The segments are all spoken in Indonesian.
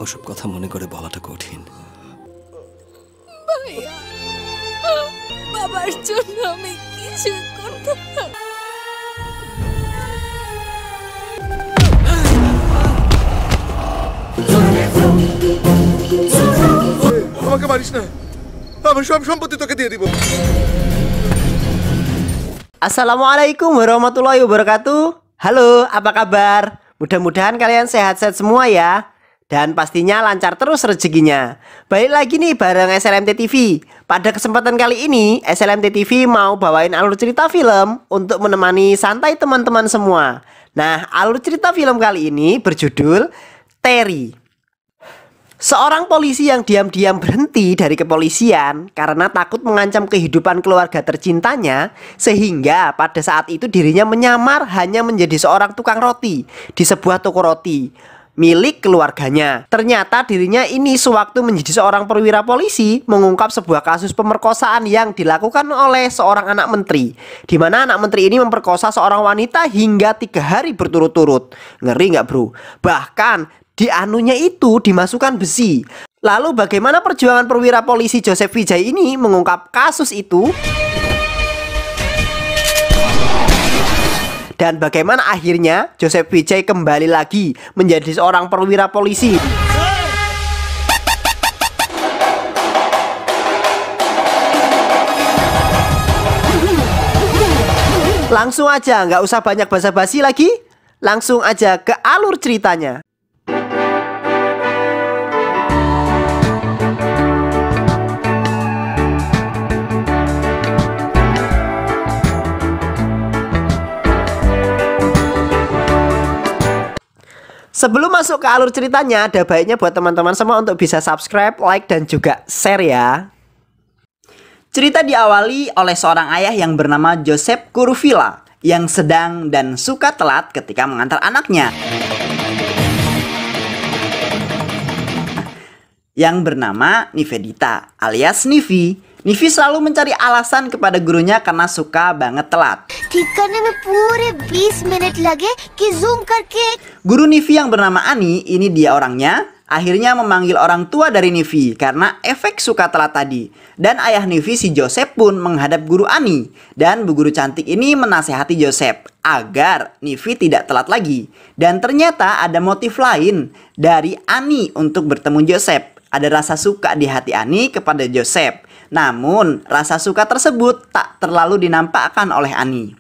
ওসব কথা মনে করে বলাটা কঠিন। ভাইয়া, বাবার জন্য আমি কিছু করতে পারি। আমাকে মারিস না, আমি সব সম্পত্তি তোকে দিয়ে দিব। Assalamualaikum warahmatullahi wabarakatuh. Halo, apa kabar? Mudah-mudahan kalian sehat-sehat semua ya. Dan pastinya lancar terus rezekinya. Balik lagi nih bareng SLMT TV. Pada kesempatan kali ini SLMT TV mau bawain alur cerita film untuk menemani santai teman-teman semua. Nah, alur cerita film kali ini berjudul Terry. Seorang polisi yang diam-diam berhenti dari kepolisian karena takut mengancam kehidupan keluarga tercintanya, sehingga pada saat itu dirinya menyamar hanya menjadi seorang tukang roti di sebuah toko roti milik keluarganya. Ternyata dirinya ini sewaktu menjadi seorang perwira polisi mengungkap sebuah kasus pemerkosaan yang dilakukan oleh seorang anak menteri, di mana anak menteri ini memperkosa seorang wanita hingga 3 hari berturut-turut. Ngeri nggak bro? Bahkan di anunya itu dimasukkan besi. Lalu bagaimana perjuangan perwira polisi Joseph Wijay ini mengungkap kasus itu? Dan bagaimana akhirnya Joseph Wijay kembali lagi menjadi seorang perwira polisi? Langsung aja, nggak usah banyak basa-basi lagi. Langsung aja ke alur ceritanya. Sebelum masuk ke alur ceritanya, ada baiknya buat teman-teman semua untuk bisa subscribe, like, dan juga share ya. Cerita diawali oleh seorang ayah yang bernama Joseph Kuruvilla yang sedang dan suka telat ketika mengantar anaknya yang bernama Nivedita alias Nivi. Nivi selalu mencari alasan kepada gurunya karena suka banget telat. Guru Nivi yang bernama Ani, ini dia orangnya, akhirnya memanggil orang tua dari Nivi karena efek suka telat tadi. Dan ayah Nivi si Joseph pun menghadap guru Ani. Dan bu guru cantik ini menasehati Joseph agar Nivi tidak telat lagi. Dan ternyata ada motif lain dari Ani untuk bertemu Joseph. Ada rasa suka di hati Ani kepada Joseph. Namun rasa suka tersebut tak terlalu dinampakkan oleh Ani.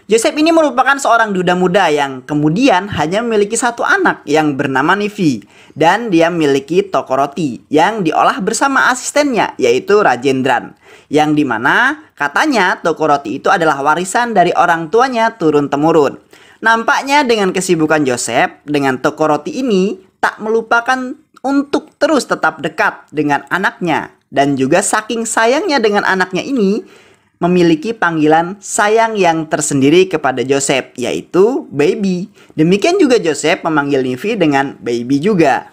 Joseph ini merupakan seorang duda muda yang kemudian hanya memiliki satu anak yang bernama Nivi. Dan dia memiliki toko roti yang diolah bersama asistennya yaitu Rajendran. Yang dimana katanya toko roti itu adalah warisan dari orang tuanya turun-temurun. Nampaknya dengan kesibukan Joseph dengan toko roti ini tak melupakan untuk terus tetap dekat dengan anaknya. Dan juga saking sayangnya dengan anaknya ini memiliki panggilan sayang yang tersendiri kepada Joseph, yaitu baby. Demikian juga Joseph memanggil Nivi dengan baby juga.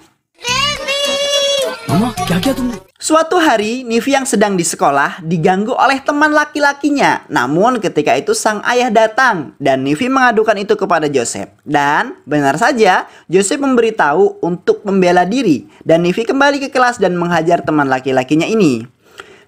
Mama, kya tuh? Suatu hari Nivi yang sedang di sekolah diganggu oleh teman laki-lakinya. Namun ketika itu sang ayah datang dan Nivi mengadukan itu kepada Joseph. Dan benar saja Joseph memberitahu untuk membela diri. Dan Nivi kembali ke kelas dan menghajar teman laki-lakinya ini.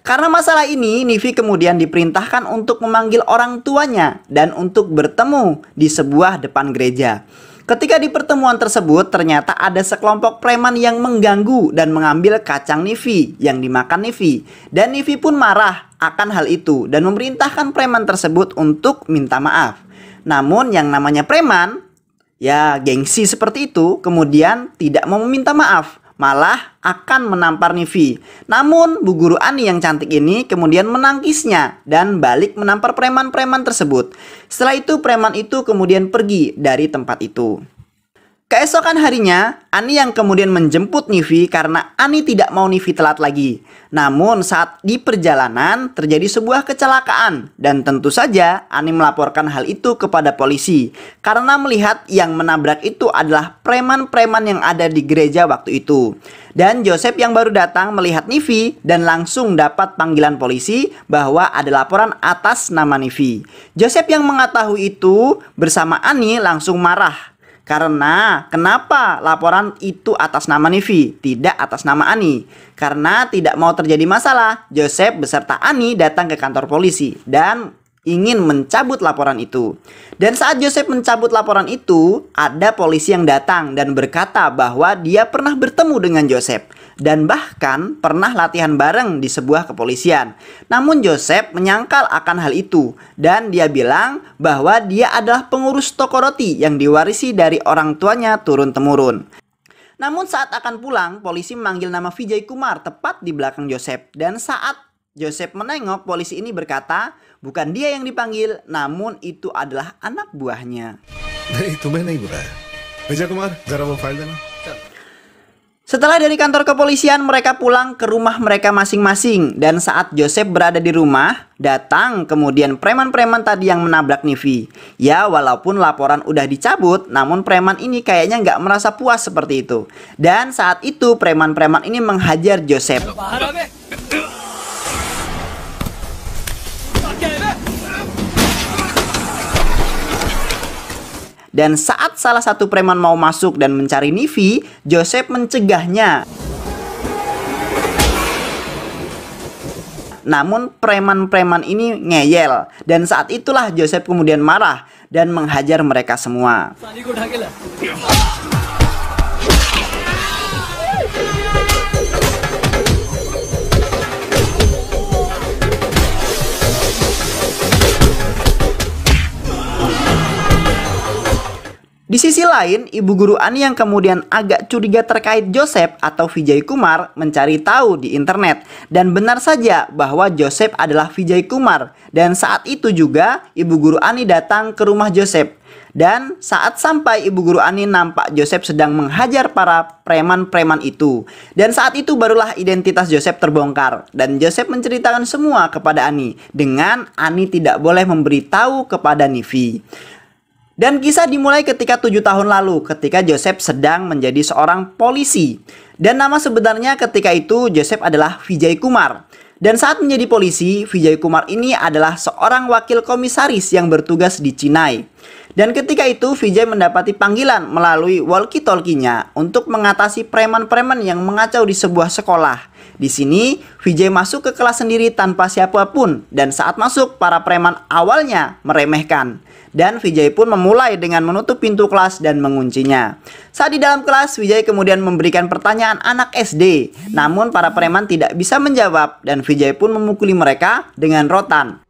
Karena masalah ini Nivi kemudian diperintahkan untuk memanggil orang tuanya dan untuk bertemu di sebuah depan gereja. Ketika di pertemuan tersebut ternyata ada sekelompok preman yang mengganggu dan mengambil kacang Nivi yang dimakan Nivi. Dan Nivi pun marah akan hal itu dan memerintahkan preman tersebut untuk minta maaf. Namun yang namanya preman, ya gengsi seperti itu, kemudian tidak mau meminta maaf. Malah akan menampar Nivi. Namun Bu Guru Ani yang cantik ini kemudian menangkisnya dan balik menampar preman-preman tersebut. Setelah itu preman itu kemudian pergi dari tempat itu. Keesokan harinya, Ani yang kemudian menjemput Nivi karena Ani tidak mau Nivi telat lagi. Namun saat di perjalanan terjadi sebuah kecelakaan dan tentu saja Ani melaporkan hal itu kepada polisi karena melihat yang menabrak itu adalah preman-preman yang ada di gereja waktu itu. Dan Joseph yang baru datang melihat Nivi dan langsung dapat panggilan polisi bahwa ada laporan atas nama Nivi. Joseph yang mengetahui itu bersama Ani langsung marah Karena kenapa laporan itu atas nama Nivi, tidak atas nama Ani? Karena tidak mau terjadi masalah, Joseph beserta Ani datang ke kantor polisi dan ingin mencabut laporan itu. Dan saat Joseph mencabut laporan itu, ada polisi yang datang dan berkata bahwa dia pernah bertemu dengan Joseph dan bahkan pernah latihan bareng di sebuah kepolisian. Namun Joseph menyangkal akan hal itu dan dia bilang bahwa dia adalah pengurus toko roti yang diwarisi dari orang tuanya turun-temurun. Namun saat akan pulang, polisi memanggil nama Vijay Kumar tepat di belakang Joseph. Dan saat Joseph menengok, polisi ini berkata, bukan dia yang dipanggil, namun itu adalah anak buahnya. नहीं तुम्हें नहीं बुलाया विजय कुमार जरा वो फाइल देना Setelah dari kantor kepolisian, mereka pulang ke rumah mereka masing-masing. Dan saat Joseph berada di rumah, datang kemudian preman-preman tadi yang menabrak Nivi. Ya, walaupun laporan udah dicabut, namun preman ini kayaknya nggak merasa puas seperti itu. Dan saat itu preman-preman ini menghajar Joseph. Dan saat salah satu preman mau masuk dan mencari Nivi, Joseph mencegahnya. Namun preman-preman ini ngeyel. Dan saat itulah Joseph kemudian marah dan menghajar mereka semua. Di sisi lain, ibu guru Ani yang kemudian agak curiga terkait Joseph atau Vijay Kumar mencari tahu di internet. Dan benar saja bahwa Joseph adalah Vijay Kumar. Dan saat itu juga ibu guru Ani datang ke rumah Joseph. Dan saat sampai ibu guru Ani nampak Joseph sedang menghajar para preman-preman itu. Dan saat itu barulah identitas Joseph terbongkar. Dan Joseph menceritakan semua kepada Ani. Dengan Ani tidak boleh memberitahu kepada Nivi. Dan kisah dimulai ketika 7 tahun lalu ketika Joseph sedang menjadi seorang polisi. Dan nama sebenarnya ketika itu Joseph adalah Vijay Kumar. Dan saat menjadi polisi, Vijay Kumar ini adalah seorang wakil komisaris yang bertugas di Chennai. Dan ketika itu Vijay mendapati panggilan melalui walkie-talkie-nya untuk mengatasi preman-preman yang mengacau di sebuah sekolah. Di sini Vijay masuk ke kelas sendiri tanpa siapapun. Dan saat masuk para preman awalnya meremehkan. Dan Vijay pun memulai dengan menutup pintu kelas dan menguncinya. Saat di dalam kelas, Vijay kemudian memberikan pertanyaan anak SD. Namun para preman tidak bisa menjawab dan Vijay pun memukuli mereka dengan rotan.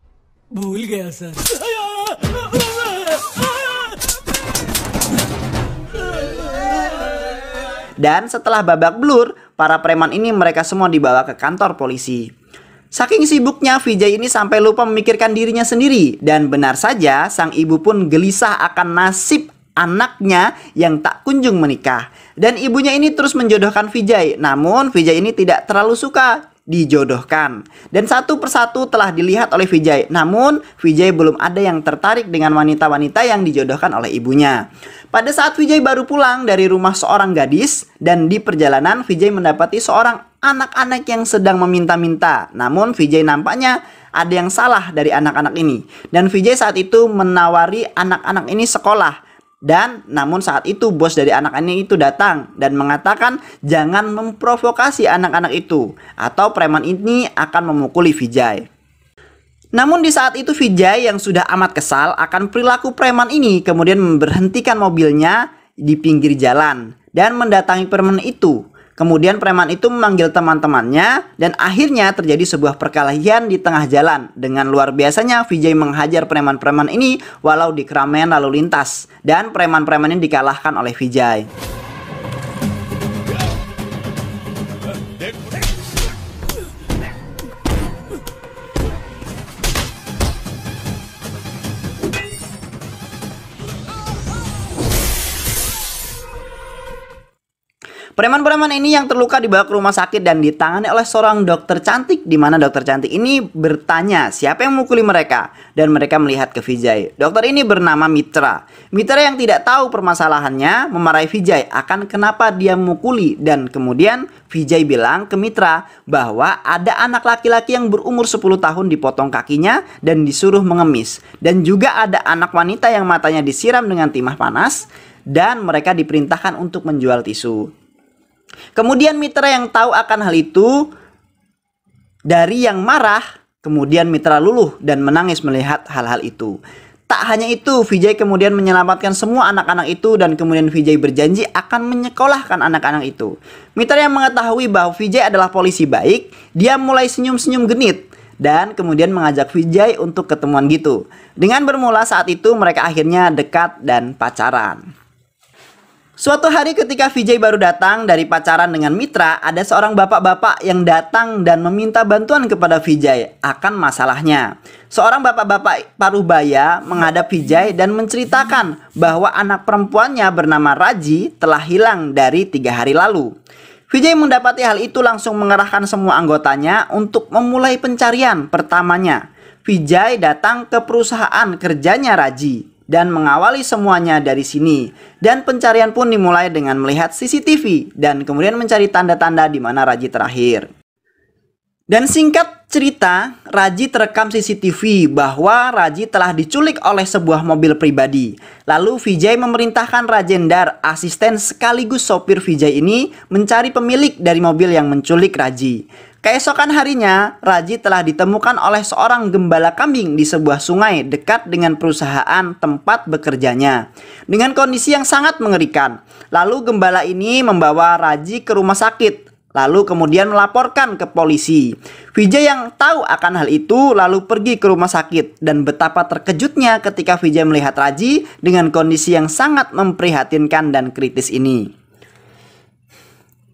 Dan setelah babak belur, para preman ini mereka semua dibawa ke kantor polisi. Saking sibuknya Vijay ini sampai lupa memikirkan dirinya sendiri. Dan benar saja sang ibu pun gelisah akan nasib anaknya yang tak kunjung menikah. Dan ibunya ini terus menjodohkan Vijay. Namun Vijay ini tidak terlalu suka dijodohkan. Dan satu persatu telah dilihat oleh Vijay. Namun Vijay belum ada yang tertarik dengan wanita-wanita yang dijodohkan oleh ibunya. Pada saat Vijay baru pulang dari rumah seorang gadis, dan di perjalanan Vijay mendapati seorang anak-anak yang sedang meminta-minta. Namun Vijay nampaknya ada yang salah dari anak-anak ini. Dan Vijay saat itu menawari anak-anak ini sekolah. Dan namun saat itu bos dari anak-anak itu datang dan mengatakan jangan memprovokasi anak-anak itu, atau preman ini akan memukuli Vijay. Namun di saat itu Vijay yang sudah amat kesal akan perilaku preman ini kemudian memberhentikan mobilnya di pinggir jalan dan mendatangi preman itu. Kemudian preman itu memanggil teman-temannya dan akhirnya terjadi sebuah perkelahian di tengah jalan. Dengan luar biasanya Vijay menghajar preman-preman ini walau di keramaian lalu lintas. Dan preman-preman ini dikalahkan oleh Vijay. Preman-preman ini yang terluka dibawa ke rumah sakit dan ditangani oleh seorang dokter cantik, di mana dokter cantik ini bertanya siapa yang memukuli mereka, dan mereka melihat ke Vijay. Dokter ini bernama Mitra. Mitra yang tidak tahu permasalahannya memarahi Vijay akan kenapa dia memukuli, dan kemudian Vijay bilang ke Mitra bahwa ada anak laki-laki yang berumur 10 tahun dipotong kakinya dan disuruh mengemis, dan juga ada anak wanita yang matanya disiram dengan timah panas. dan mereka diperintahkan untuk menjual tisu. Kemudian Mitra yang tahu akan hal itu dari yang marah, kemudian Mitra luluh dan menangis melihat hal-hal itu. Tak hanya itu, Vijay kemudian menyelamatkan semua anak-anak itu dan kemudian Vijay berjanji akan menyekolahkan anak-anak itu. Mitra yang mengetahui bahwa Vijay adalah polisi baik, dia mulai senyum-senyum genit dan kemudian mengajak Vijay untuk ketemuan gitu. Dengan bermula saat itu mereka akhirnya dekat dan pacaran. Suatu hari ketika Vijay baru datang dari pacaran dengan Mitra, ada seorang bapak-bapak yang datang dan meminta bantuan kepada Vijay akan masalahnya. Seorang bapak-bapak Parubaya menghadap Vijay dan menceritakan bahwa anak perempuannya bernama Raji telah hilang dari 3 hari lalu. Vijay mendapati hal itu langsung mengerahkan semua anggotanya untuk memulai pencarian pertamanya. Vijay datang ke perusahaan kerjanya Raji dan mengawali semuanya dari sini. Dan pencarian pun dimulai dengan melihat CCTV dan kemudian mencari tanda-tanda di mana Raji terakhir. Dan singkat cerita, Raji terekam CCTV bahwa Raji telah diculik oleh sebuah mobil pribadi. Lalu Vijay memerintahkan Rajendar, asisten sekaligus sopir Vijay ini, mencari pemilik dari mobil yang menculik Raji. Keesokan harinya, Raji telah ditemukan oleh seorang gembala kambing di sebuah sungai dekat dengan perusahaan tempat bekerjanya, dengan kondisi yang sangat mengerikan. Lalu gembala ini membawa Raji ke rumah sakit, lalu kemudian melaporkan ke polisi. Vijay yang tahu akan hal itu lalu pergi ke rumah sakit, dan betapa terkejutnya ketika Vijay melihat Raji dengan kondisi yang sangat memprihatinkan dan kritis ini.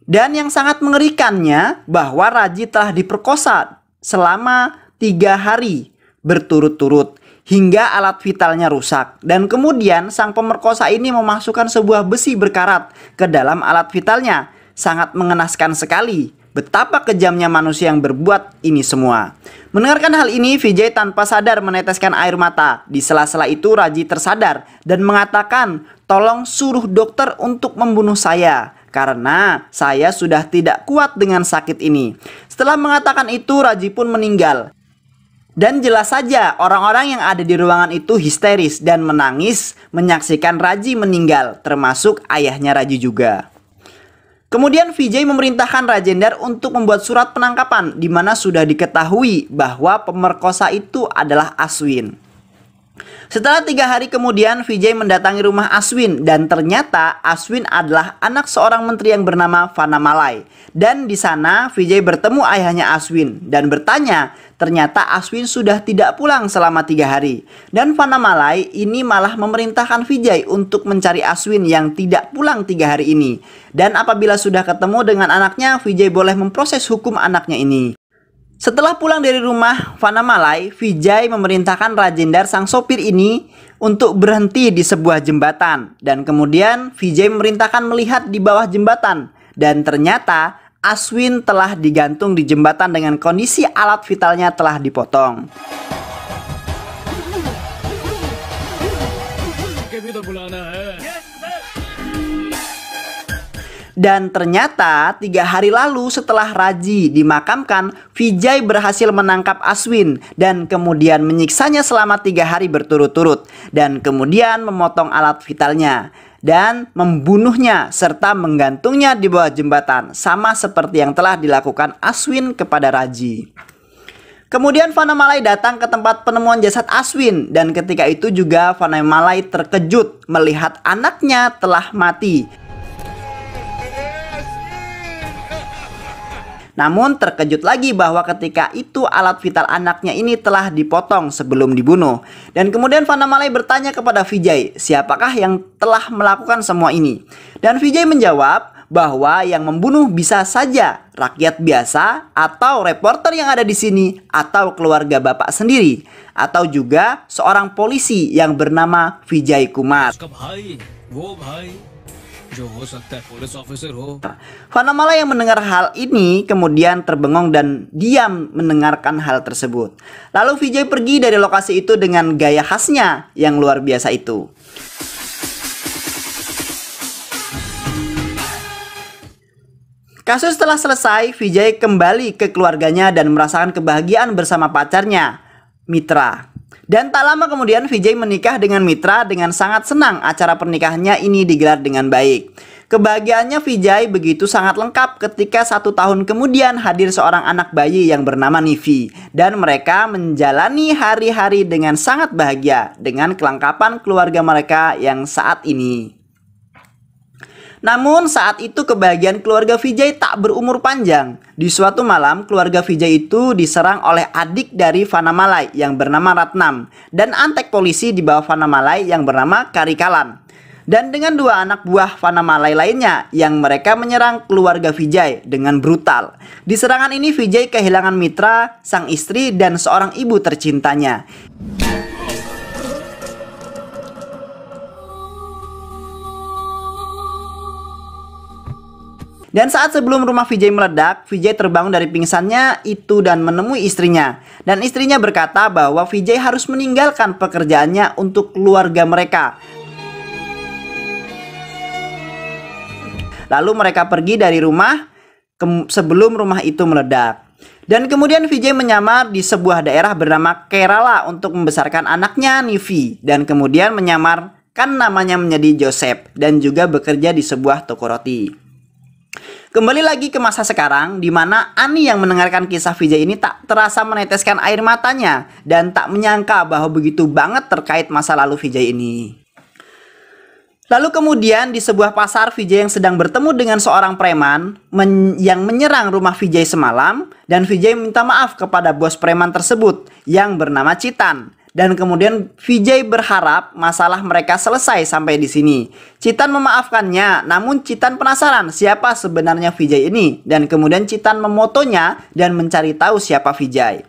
Dan yang sangat mengerikannya bahwa Raji telah diperkosa selama 3 hari berturut-turut hingga alat vitalnya rusak. Dan kemudian sang pemerkosa ini memasukkan sebuah besi berkarat ke dalam alat vitalnya. Sangat mengenaskan sekali betapa kejamnya manusia yang berbuat ini semua. Mendengarkan hal ini, Vijay tanpa sadar meneteskan air mata. Di sela-sela itu Raji tersadar dan mengatakan, "Tolong suruh dokter untuk membunuh saya, karena saya sudah tidak kuat dengan sakit ini." Setelah mengatakan itu, Raji pun meninggal. Dan jelas saja orang-orang yang ada di ruangan itu histeris dan menangis menyaksikan Raji meninggal, termasuk ayahnya Raji juga. Kemudian Vijay memerintahkan Rajendar untuk membuat surat penangkapan di mana sudah diketahui bahwa pemerkosa itu adalah Aswin. Setelah 3 hari kemudian, Vijay mendatangi rumah Aswin dan ternyata Aswin adalah anak seorang menteri yang bernama Vanamalai. Dan di sana Vijay bertemu ayahnya Aswin dan bertanya, ternyata Aswin sudah tidak pulang selama 3 hari. Dan Vanamalai ini malah memerintahkan Vijay untuk mencari Aswin yang tidak pulang 3 hari ini. Dan apabila sudah ketemu dengan anaknya, Vijay boleh memproses hukum anaknya ini. Setelah pulang dari rumah Vanamalai, Vijay memerintahkan Rajendar sang sopir ini untuk berhenti di sebuah jembatan. Dan kemudian Vijay memerintahkan melihat di bawah jembatan. Dan ternyata Aswin telah digantung di jembatan dengan kondisi alat vitalnya telah dipotong. Dan ternyata 3 hari lalu setelah Raji dimakamkan, Vijay berhasil menangkap Aswin dan kemudian menyiksanya selama 3 hari berturut-turut. Dan kemudian memotong alat vitalnya dan membunuhnya serta menggantungnya di bawah jembatan, sama seperti yang telah dilakukan Aswin kepada Raji. Kemudian Vanamalai datang ke tempat penemuan jasad Aswin dan ketika itu juga Vanamalai terkejut melihat anaknya telah mati. Namun terkejut lagi bahwa ketika itu alat vital anaknya ini telah dipotong sebelum dibunuh. Dan kemudian Vanamalai bertanya kepada Vijay, siapakah yang telah melakukan semua ini? Dan Vijay menjawab bahwa yang membunuh bisa saja rakyat biasa atau reporter yang ada di sini atau keluarga bapak sendiri atau juga seorang polisi yang bernama Vijay Kumar. Vanamalai yang mendengar hal ini kemudian terbengong dan diam mendengarkan hal tersebut. Lalu Vijay pergi dari lokasi itu dengan gaya khasnya yang luar biasa itu. Kasus telah selesai, Vijay kembali ke keluarganya dan merasakan kebahagiaan bersama pacarnya, Mitra. Dan tak lama kemudian Vijay menikah dengan Mitra dengan sangat senang acara pernikahannya ini digelar dengan baik. Kebahagiaannya Vijay begitu sangat lengkap ketika 1 tahun kemudian hadir seorang anak bayi yang bernama Nivi. Dan mereka menjalani hari-hari dengan sangat bahagia dengan kelengkapan keluarga mereka yang saat ini. Namun saat itu kebahagiaan keluarga Vijay tak berumur panjang. Di suatu malam keluarga Vijay itu diserang oleh adik dari Vanamalai yang bernama Ratnam dan antek polisi di bawah Vanamalai yang bernama Karikalan. Dan dengan 2 anak buah Vanamalai lainnya yang mereka menyerang keluarga Vijay dengan brutal. Di serangan ini Vijay kehilangan Mitra, sang istri dan seorang ibu tercintanya. Dan saat sebelum rumah Vijay meledak, Vijay terbangun dari pingsannya itu dan menemui istrinya. Dan istrinya berkata bahwa Vijay harus meninggalkan pekerjaannya untuk keluarga mereka. Lalu mereka pergi dari rumah sebelum rumah itu meledak. Dan kemudian Vijay menyamar di sebuah daerah bernama Kerala untuk membesarkan anaknya Nivi. Dan kemudian menyamarkan namanya menjadi Joseph dan juga bekerja di sebuah toko roti. Kembali lagi ke masa sekarang, di mana Ani yang mendengarkan kisah Vijay ini tak terasa meneteskan air matanya dan tak menyangka bahwa begitu banget terkait masa lalu Vijay ini. Lalu kemudian di sebuah pasar Vijay yang sedang bertemu dengan seorang preman yang menyerang rumah Vijay semalam, dan Vijay minta maaf kepada bos preman tersebut yang bernama Citan. Dan kemudian Vijay berharap masalah mereka selesai sampai di sini. Citan memaafkannya, namun Citan penasaran siapa sebenarnya Vijay ini. Dan kemudian Citan memotonya dan mencari tahu siapa Vijay.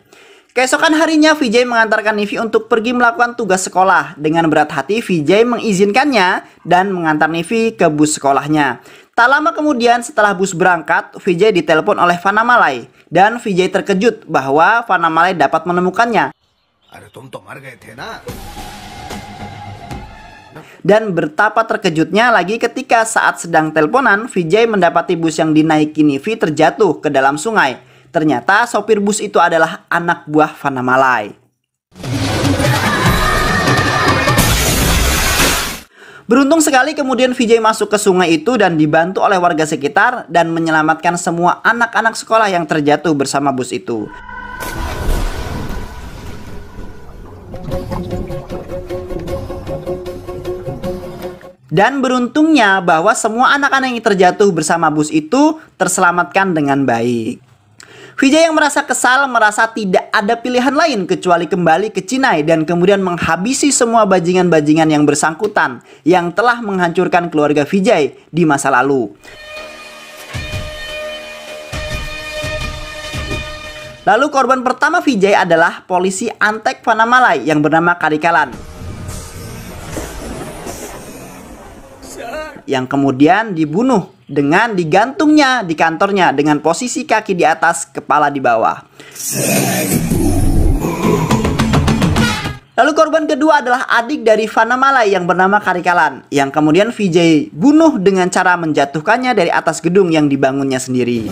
Keesokan harinya Vijay mengantarkan Nivi untuk pergi melakukan tugas sekolah. Dengan berat hati Vijay mengizinkannya dan mengantar Nivi ke bus sekolahnya. Tak lama kemudian setelah bus berangkat, Vijay ditelepon oleh Vanamalai. Dan Vijay terkejut bahwa Vanamalai dapat menemukannya. Dan betapa terkejutnya lagi ketika saat sedang teleponan, Vijay mendapati bus yang dinaiki Nivi terjatuh ke dalam sungai. Ternyata sopir bus itu adalah anak buah Vanamalai. Beruntung sekali kemudian Vijay masuk ke sungai itu dan dibantu oleh warga sekitar dan menyelamatkan semua anak-anak sekolah yang terjatuh bersama bus itu. Dan beruntungnya bahwa semua anak-anak yang terjatuh bersama bus itu terselamatkan dengan baik. Vijay yang merasa kesal merasa tidak ada pilihan lain kecuali kembali ke Chinai dan kemudian menghabisi semua bajingan-bajingan yang bersangkutan yang telah menghancurkan keluarga Vijay di masa lalu. Lalu korban pertama Vijay adalah polisi antek Vanamalai yang bernama Karikalan, yang kemudian dibunuh dengan digantungnya di kantornya dengan posisi kaki di atas, kepala di bawah. Lalu korban kedua adalah adik dari Vanamalai yang bernama Karikalan, yang kemudian Vijay bunuh dengan cara menjatuhkannya dari atas gedung yang dibangunnya sendiri.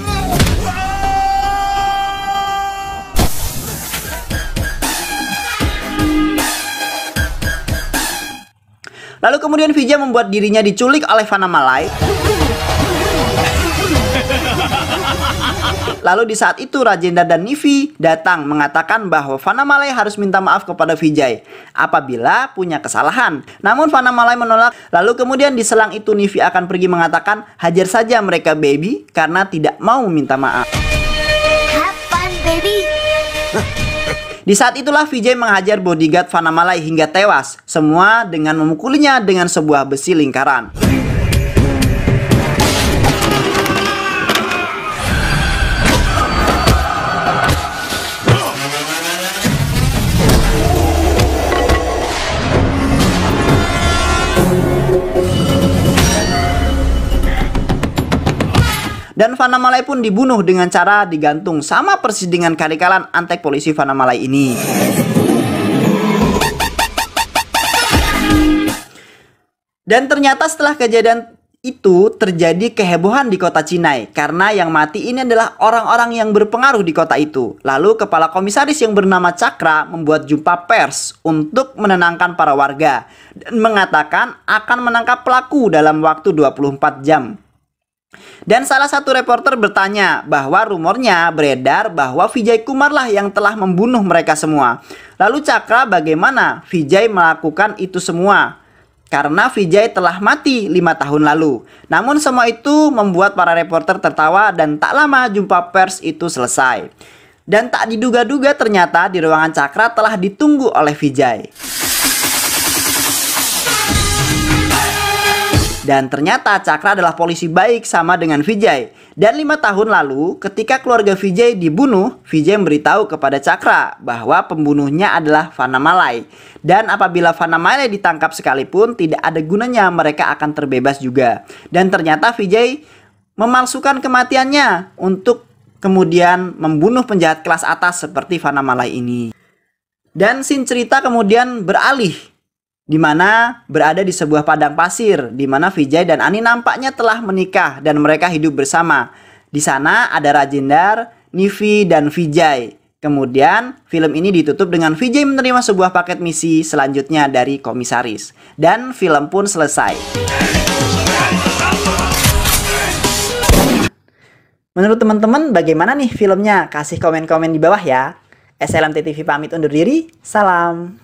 Lalu kemudian Vijay membuat dirinya diculik oleh Vanamalai. Lalu di saat itu Rajendra dan Nivi datang mengatakan bahwa Vanamalai harus minta maaf kepada Vijay apabila punya kesalahan. Namun Vanamalai menolak. Lalu kemudian diselang itu Nivi akan pergi mengatakan hajar saja mereka baby karena tidak mau minta maaf. Have fun, baby. Di saat itulah Vijay menghajar bodyguard Vanamalai hingga tewas. Semua dengan memukulinya dengan sebuah besi lingkaran. Dan Vanamalai pun dibunuh dengan cara digantung, sama persis dengan Karikalan antek polisi Vanamalai ini. Dan ternyata setelah kejadian itu terjadi kehebohan di kota Cinai karena yang mati ini adalah orang-orang yang berpengaruh di kota itu. Lalu kepala komisaris yang bernama Cakra membuat jumpa pers untuk menenangkan para warga dan mengatakan akan menangkap pelaku dalam waktu 24 jam. Dan salah satu reporter bertanya bahwa rumornya beredar bahwa Vijay Kumar lah yang telah membunuh mereka semua. Lalu Cakra bagaimana Vijay melakukan itu semua? Karena Vijay telah mati 5 tahun lalu. Namun semua itu membuat para reporter tertawa dan tak lama jumpa pers itu selesai. Dan tak diduga-duga ternyata di ruangan Cakra telah ditunggu oleh Vijay. Dan ternyata Cakra adalah polisi baik sama dengan Vijay. Dan 5 tahun lalu ketika keluarga Vijay dibunuh, Vijay memberitahu kepada Cakra bahwa pembunuhnya adalah Vanamalai. Dan apabila Vanamalai ditangkap sekalipun tidak ada gunanya, mereka akan terbebas juga. Dan ternyata Vijay memalsukan kematiannya untuk kemudian membunuh penjahat kelas atas seperti Vanamalai ini. Dan scene cerita kemudian beralih, di mana berada di sebuah padang pasir, di mana Vijay dan Ani nampaknya telah menikah dan mereka hidup bersama. Di sana ada Rajendar, Nivi, dan Vijay. Kemudian film ini ditutup dengan Vijay menerima sebuah paket misi selanjutnya dari komisaris. Dan film pun selesai. Menurut teman-teman bagaimana nih filmnya? Kasih komen-komen di bawah ya. SLMT TV pamit undur diri. Salam.